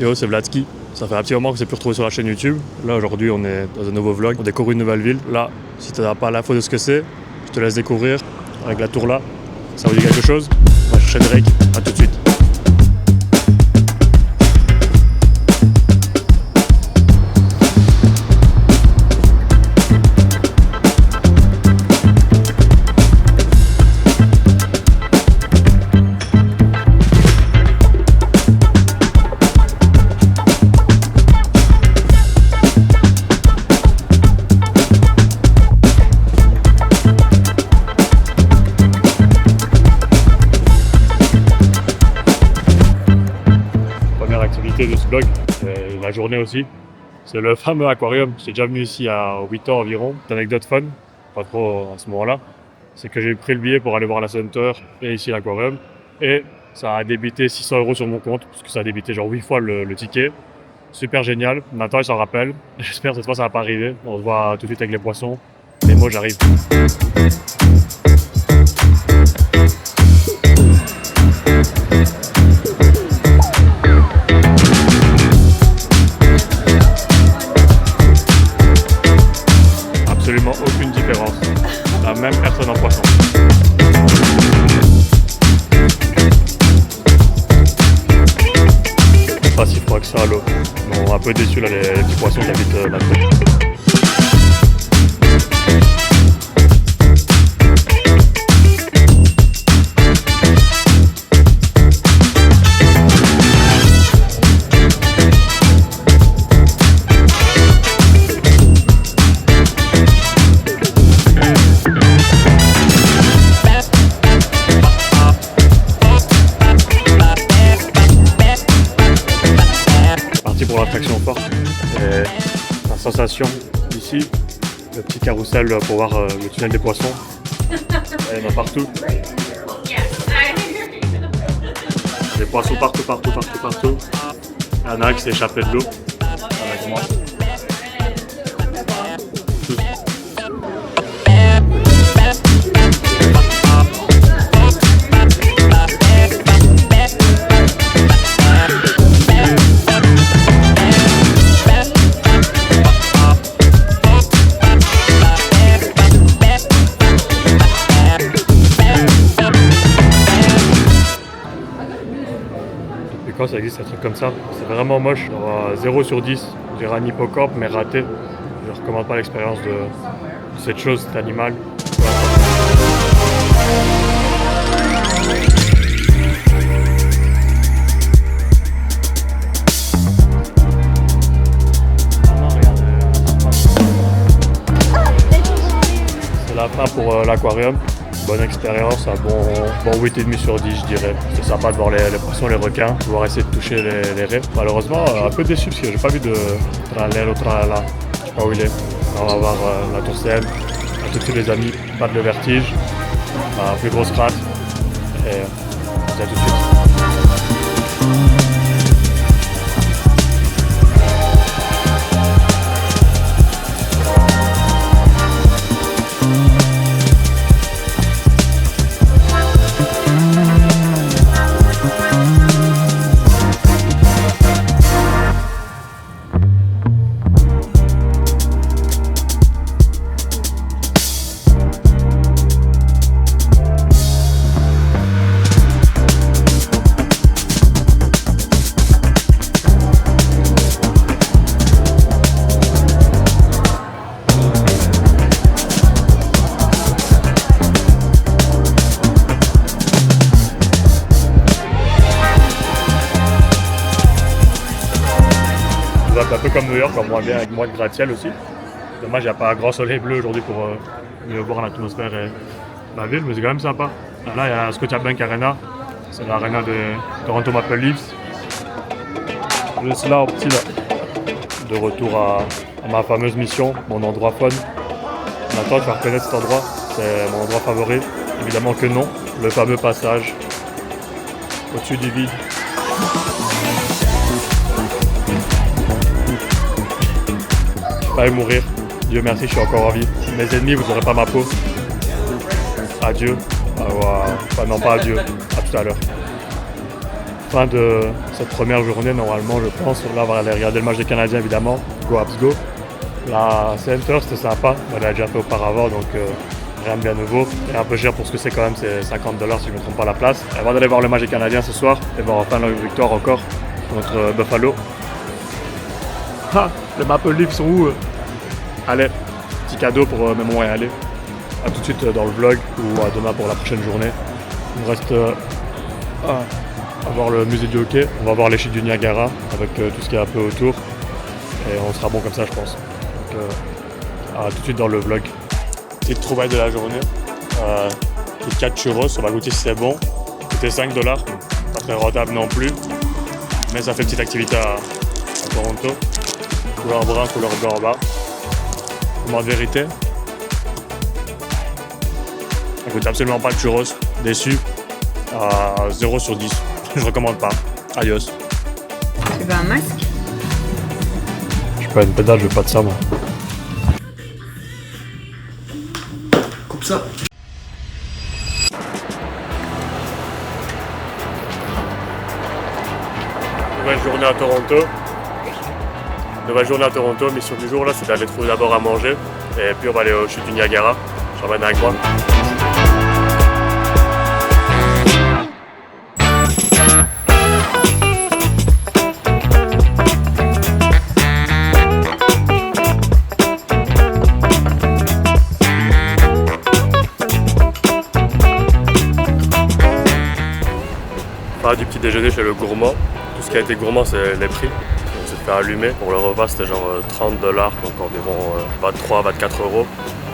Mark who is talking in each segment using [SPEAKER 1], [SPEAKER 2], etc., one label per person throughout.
[SPEAKER 1] Yo, c'est Vladski. Ça fait un petit moment que je ne plus retrouvé sur la chaîne YouTube. Là, aujourd'hui, on est dans un nouveau vlog. On découvre une nouvelle ville. Là, si tu n'as pas l'info de ce que c'est, je te laisse découvrir avec la tour là. Ça vous dit quelque chose? Moi, je suis Drake. À tout de suite. De ce vlog, et la journée aussi, c'est le fameux aquarium. J'étais déjà venu ici à 8 ans environ. Une anecdote fun, pas trop à ce moment-là, c'est que j'ai pris le billet pour aller voir la Center et ici l'aquarium, et ça a débité 600 € sur mon compte, parce que ça a débité genre 8 fois le ticket. Super génial, maintenant il s'en rappelle. J'espère que cette fois ça va pas arriver. On se voit tout de suite avec les poissons. Mais moi j'arrive. Absolument aucune différence. La même personne en poisson. Pas si froid que ça à l'eau. Bon, un peu déçu là, les petits poissons qui habitent là-dedans. Pour l'attraction forte et la sensation ici, le petit carrousel pour voir le tunnel des poissons. Il y en a partout. Des poissons partout. Il y en a un qui s'est échappé de l'eau avec moi. Quand ça existe un truc comme ça, c'est vraiment moche. Genre 0 sur 10, je dirais un hippocampe mais raté. Je ne recommande pas l'expérience de cette chose, cet animal. C'est la fin pour l'aquarium. Bonne expérience, un bon 8,5 sur 10 je dirais. C'est sympa de voir les poissons, les requins, de pouvoir essayer de toucher les raies. Malheureusement, un peu déçu parce que j'ai pas vu de tralala, tralala. Je sais pas où il est. On va voir la tour Seine. À tout de suite les amis, battre le vertige, un plus grosse crainte. Et on se dit à tout de suite. Un peu comme New York, comme moins bien, avec moins de gratte-ciel aussi. Dommage, il n'y a pas un grand soleil bleu aujourd'hui pour mieux voir l'atmosphère et la ville, mais c'est quand même sympa. Là, il y a la Scotiabank Arena, c'est l'arena de Toronto Maple Leafs. Juste là, au petit, là, de retour à ma fameuse mission, mon endroit fun. Maintenant, tu vas reconnaître cet endroit, c'est mon endroit favori. Évidemment que non, le fameux passage au-dessus du vide. Failli mourir. Dieu merci, je suis encore en vie. Mes ennemis, vous n'aurez pas ma peau. Adieu. Enfin, non, pas adieu. À tout à l'heure. fin de cette première journée, normalement, je pense. Là, on va aller regarder le match des Canadiens, évidemment. Go Habs Go. La Center, c'était sympa. On l'a déjà fait auparavant, donc rien de bien nouveau. Et un peu cher pour ce que c'est quand même, c'est 50$ si je ne me trompe pas la place. Avant d'aller voir le match des Canadiens ce soir, et voir enfin leur victoire encore contre Buffalo. Ah, les Maple Leafs sont où Allez, petit cadeau pour même moyen aller. A tout de suite dans le vlog ou à demain pour la prochaine journée. Il me reste à voir le musée du hockey. On va voir les chutes du Niagara avec tout ce qui est un peu autour. Et on sera bon comme ça, je pense. Donc, à tout de suite dans le vlog. Petite trouvaille de la journée. Kit Kat churros, on va goûter si c'est bon. C'était 5$, pas très rentable non plus. Mais ça fait petite activité à Toronto. Couleur brun, couleur blanc en bas. Comment de vérité. Ça goûte absolument pas de churros. Déçu. À 0 sur 10. Je recommande pas. Adios.
[SPEAKER 2] Tu veux un masque?
[SPEAKER 1] Je suis pas une pédale, je veux pas de ça moi.
[SPEAKER 3] Coupe ça.
[SPEAKER 1] Nouvelle journée à Toronto. Nouvelle journée à Toronto, mission du jour là, c'est d'aller trouver d'abord à manger. Et puis on va aller aux chutes du Niagara. Je ramène avec moi. Du petit déjeuner chez le gourmand. Tout ce qui a été gourmand, c'est les prix. On s'est fait allumer. Pour le repas, c'était genre 30$, donc environ 23-24€.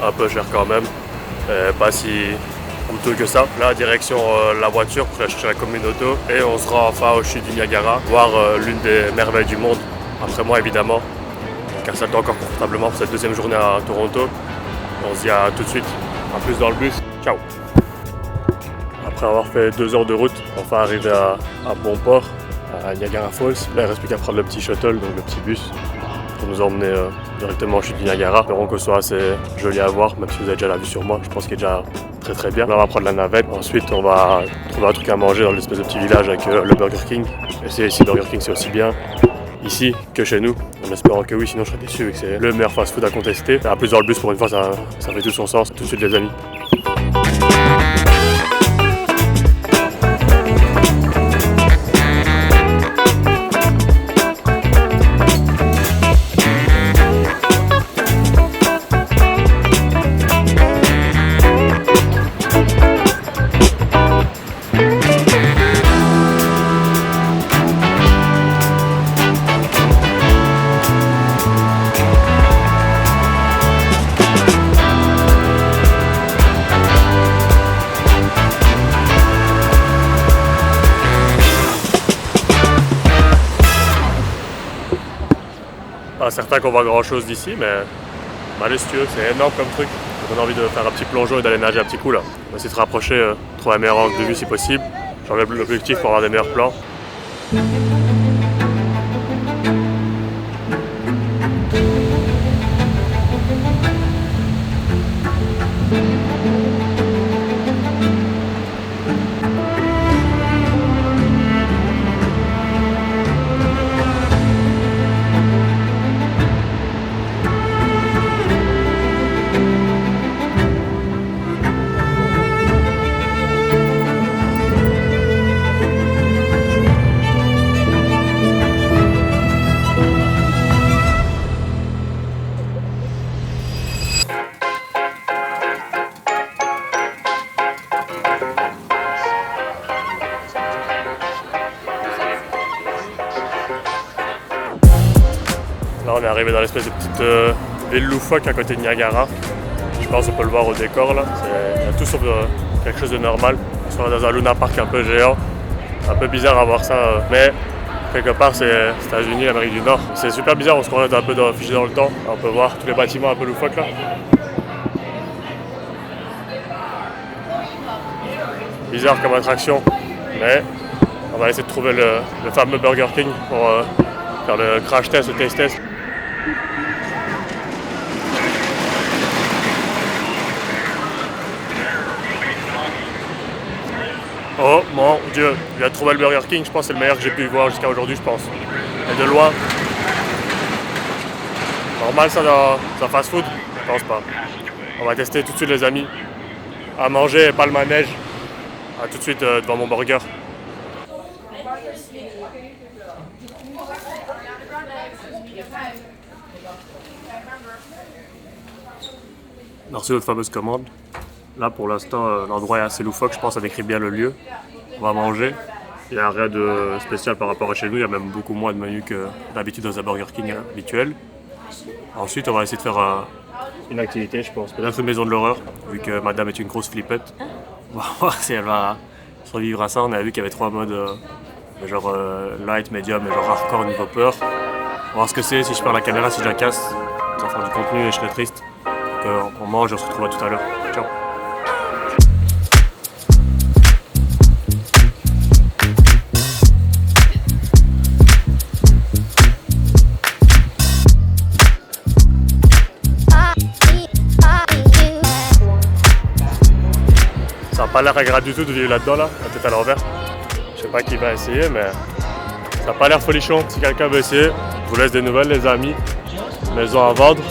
[SPEAKER 1] Un peu cher quand même. Pas si coûteux que ça. Là, direction la voiture pour aller chercher la communauté. Et on se rend enfin aux chutes du Niagara, voir l'une des merveilles du monde. Après moi, évidemment. Car ça encore confortablement pour cette deuxième journée à Toronto. On se dit à tout de suite. À plus dans le bus. Ciao. Après avoir fait 2 heures de route, enfin arrivé à Bonport, à Niagara Falls. Là, il ne reste plus qu'à prendre le petit shuttle, donc le petit bus, pour nous emmener directement aux chutes du Niagara. Espérons que ce soit assez joli à voir, même si vous avez déjà la vue sur moi. Je pense qu'il est déjà très très bien. Là, on va prendre la navette. Ensuite, on va trouver un truc à manger dans l'espèce de petit village avec le Burger King. Et c'est ici, Burger King, c'est aussi bien ici que chez nous. En espérant que oui, sinon je serais déçu vu que c'est le meilleur fast-food à contester. À plus dans le bus, pour une fois, ça fait tout son sens. Tout de suite, les amis. Pas certain qu'on voit grand chose d'ici, mais majestueux, c'est énorme comme truc. On a envie de faire un petit plongeon et d'aller nager un petit coup là. On va essayer de se rapprocher, trouver un meilleur angle de vue si possible. J'enlève l'objectif pour avoir des meilleurs plans. Là on est arrivé dans l'espèce de petite ville loufoque à côté de Niagara. Je pense qu'on peut le voir au décor là. Il y a tout sauf quelque chose de normal. On est dans un Luna Park un peu géant. Un peu bizarre à voir ça, mais quelque part c'est les États-Unis, l'Amérique du Nord. C'est super bizarre, on se croirait un peu figé dans le temps. On peut voir tous les bâtiments un peu loufoques là. Bizarre comme attraction, mais on va essayer de trouver le fameux Burger King pour faire le crash test, le taste test. Oh mon Dieu, je viens de trouver le Burger King, je pense que c'est le meilleur que j'ai pu voir jusqu'à aujourd'hui, je pense. Et de loin. Normal ça dans un fast-food? Je pense pas. On va tester tout de suite les amis. À manger et pas le manège. À tout de suite devant mon burger. On a reçu notre fameuse commande. Là pour l'instant l'endroit est assez loufoque, je pense que ça décrit bien le lieu. On va manger. Il n'y a rien de spécial par rapport à chez nous, il y a même beaucoup moins de menus que d'habitude dans un Burger King habituel. Ensuite on va essayer de faire une activité je pense, peut-être une maison de l'horreur, vu que madame est une grosse flippette. On va voir si elle va survivre à ça. On a vu qu'il y avait 3 modes, genre light, medium et genre hardcore niveau peur. On va voir ce que c'est, si je perds la caméra, si je la casse, ça fera du contenu et je serai triste. Donc on mange et on se retrouve tout à l'heure. Ciao. Ça n'a pas l'air agréable du tout de vivre là-dedans, là, la tête à l'envers. Je sais pas qui va essayer, mais ça n'a pas l'air folichon. Si quelqu'un veut essayer, je vous laisse des nouvelles, les amis. Maison à vendre.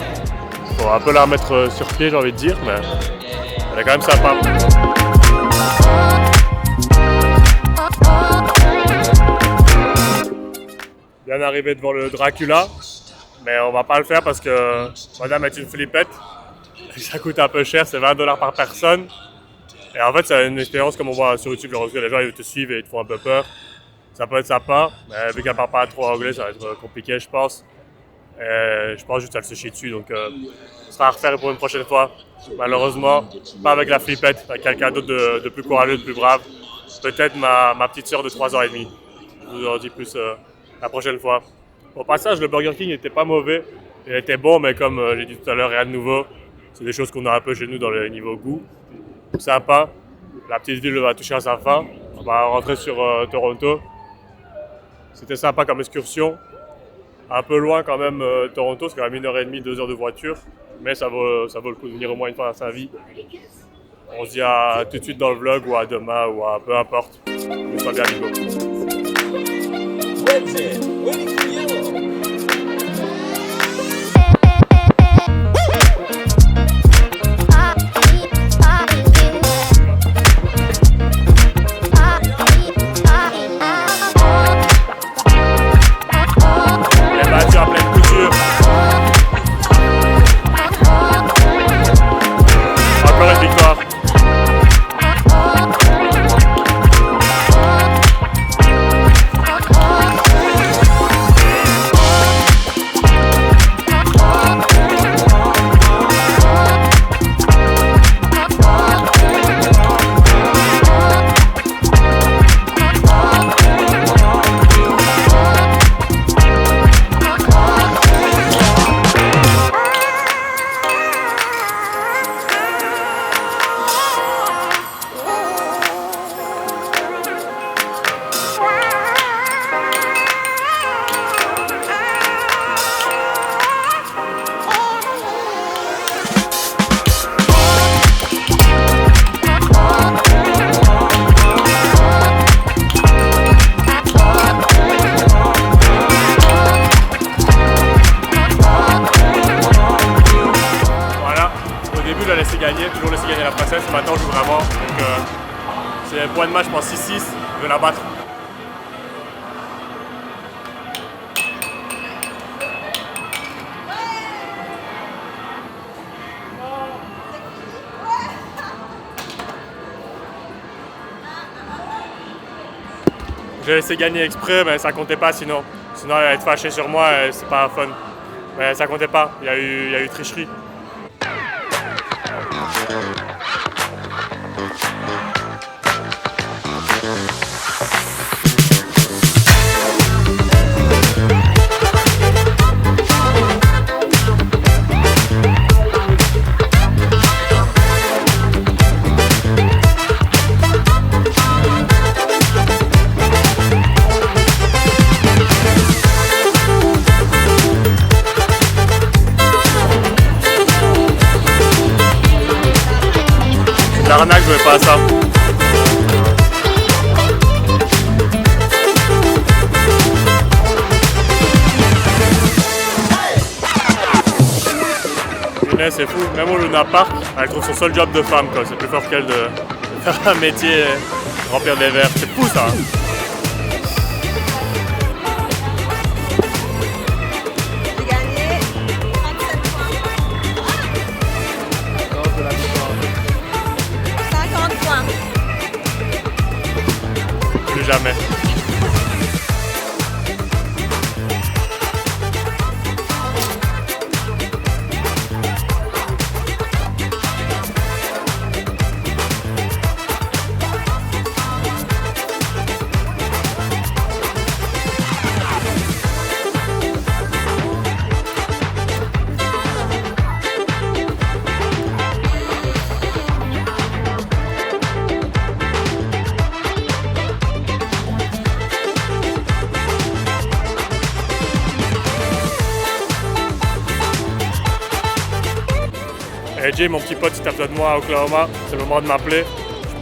[SPEAKER 1] Faut un peu la remettre sur pied, j'ai envie de dire, mais elle est quand même sympa. Bien arrivé devant le Dracula, mais on va pas le faire parce que madame est une flippette. Ça coûte un peu cher, c'est 20 $ par personne. Et en fait, c'est une expérience comme on voit sur YouTube, lorsque les gens ils te suivent et ils te font un peu peur. Ça peut être sympa, mais vu qu'elle parle pas trop anglais, ça va être compliqué, je pense. Et je pense juste qu'elle se chie dessus, donc ce sera à refaire pour une prochaine fois. Malheureusement, pas avec la flippette, avec quelqu'un d'autre de plus courageux, de plus brave. Peut-être ma petite sœur de 3 ans et demi. Je vous en dis plus la prochaine fois. Au passage, le Burger King n'était pas mauvais. Il était bon, mais comme j'ai dit tout à l'heure, rien de nouveau. C'est des choses qu'on a un peu chez nous dans le niveau goût. Sympa. La petite ville va toucher à sa fin. On va rentrer sur Toronto. C'était sympa comme excursion. Un peu loin quand même Toronto, c'est quand même 1h30, 2 heures de voiture. Mais ça vaut le coup de venir au moins une fois dans sa vie. On se dit à tout de suite dans le vlog ou à demain ou à peu importe. Que ce soit bien Nico. Toujours laisser gagner la princesse. Maintenant, on joue vraiment. Donc, c'est un point de match, je pense 6-6. Je vais la battre. J'ai laissé gagner exprès, mais ça comptait pas sinon. Sinon, elle va être fâchée sur moi et c'est pas fun. Mais ça comptait pas. Il y a eu tricherie. L'arnaque, je veux pas ça. connaît, c'est fou. Même au Luna Park, elle trouve son seul job de femme, quoi. C'est plus fort qu'elle de faire un métier, remplir des verres. C'est fou, ça.
[SPEAKER 2] J'ai gagné 37 points. 50 points.
[SPEAKER 1] Plus jamais. Hey Jay, mon petit pote, si t'as besoin de moi à Oklahoma, c'est le moment de m'appeler.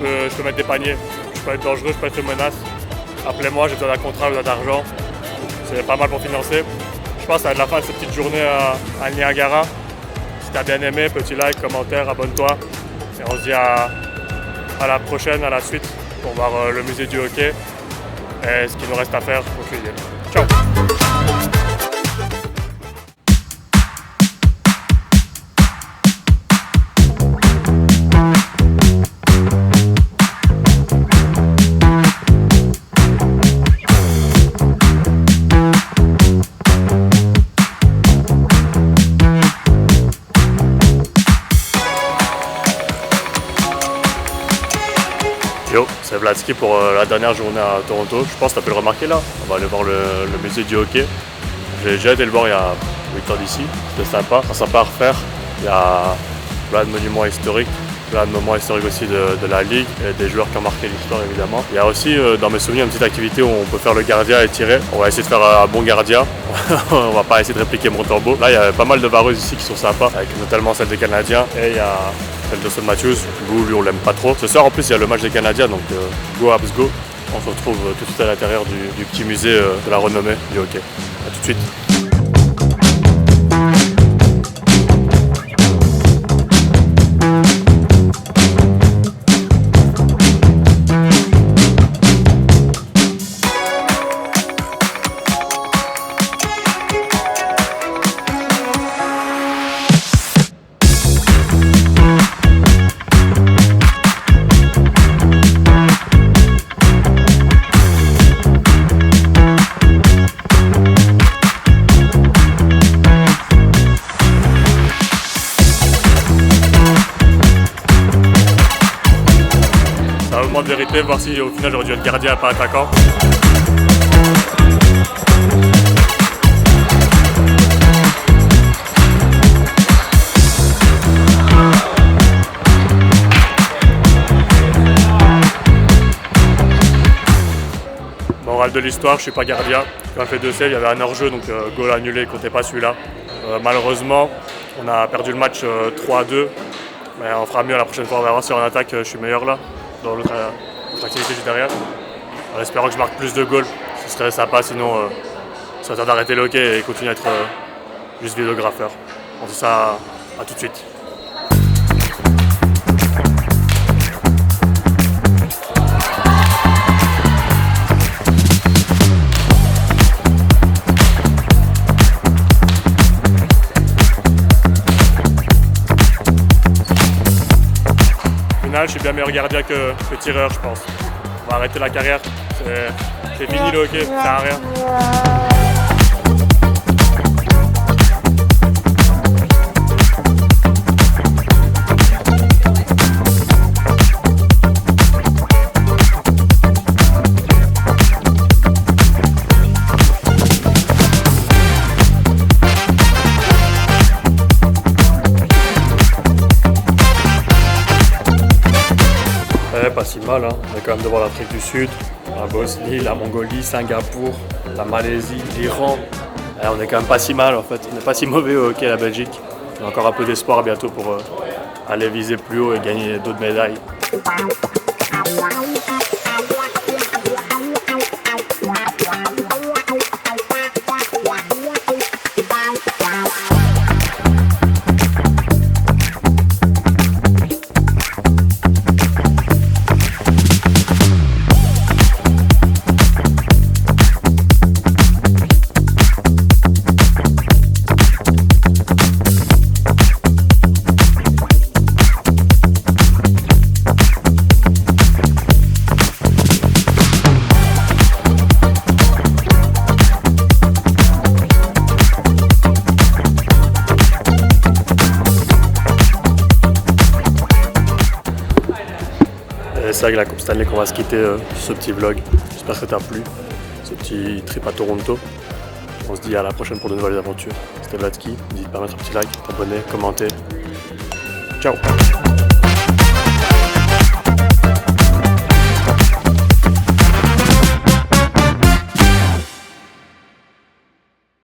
[SPEAKER 1] Je peux mettre des paniers. Je peux être dangereux, je peux être une menace. Appelez-moi, j'ai besoin d'un contrat, j'ai besoin d'argent. C'est pas mal pour financer. Je pense que ça va être la fin de cette petite journée à Niagara. Si t'as bien aimé, petit like, commentaire, abonne-toi. Et on se dit à la prochaine, à la suite, pour voir le musée du hockey et ce qu'il nous reste à faire pour cuisiner. Ciao! Yo, c'est Vladsky pour la dernière journée à Toronto. Je pense que tu as pu le remarquer là. On va aller voir le musée du hockey. J'ai déjà été le voir il y a 8 ans d'ici. C'était sympa, sympa à refaire. Il y a plein de monuments historiques, plein de moments historiques aussi de la ligue et des joueurs qui ont marqué l'histoire évidemment. Il y a aussi dans mes souvenirs une petite activité où on peut faire le gardien et tirer. On va essayer de faire un bon gardien. On va pas essayer de répliquer Montembeault. Là il y a pas mal de vareuses ici qui sont sympas, avec notamment celle des Canadiens et il y a celle de Son Matthews. Go, lui on l'aime pas trop. Ce soir en plus il y a le match des Canadiens, donc go Habs go. On se retrouve tout de suite à l'intérieur du petit musée de la renommée du hockey. A tout de suite. De vérité, voir si au final j'aurais dû être gardien et pas attaquant. Morale de l'histoire, je suis pas gardien. Quand on fait 2 saves, il y avait un hors-jeu, donc goal annulé, comptait pas celui-là. Malheureusement, on a perdu le match 3-2. Mais on fera mieux la prochaine fois, on va voir si en attaque je suis meilleur là. Dans l'autre activité juste derrière. En espérant que je marque plus de goals, ce serait sympa, sinon ça va d'arrêter le hockey et continuer à être juste vidéographeur. On dit ça à tout de suite. Je suis bien meilleur gardien que tireur, je pense. On va arrêter la carrière, c'est fini le hockey, ça sert à rien. Pas si mal, hein. On est quand même devant l'Afrique du Sud, la Bosnie, la Mongolie, Singapour, la Malaisie, l'Iran. On est quand même pas si mal en fait, on n'est pas si mauvais au hockey la Belgique. On a encore un peu d'espoir bientôt pour aller viser plus haut et gagner d'autres médailles. ça avec la Coupe Stanley qu'on va se quitter sur ce petit vlog. J'espère que ça t'a plu, ce petit trip à Toronto. On se dit à la prochaine pour de nouvelles aventures. C'était Vladsky. N'hésite pas à mettre un petit like, t'abonner, commenter. Ciao!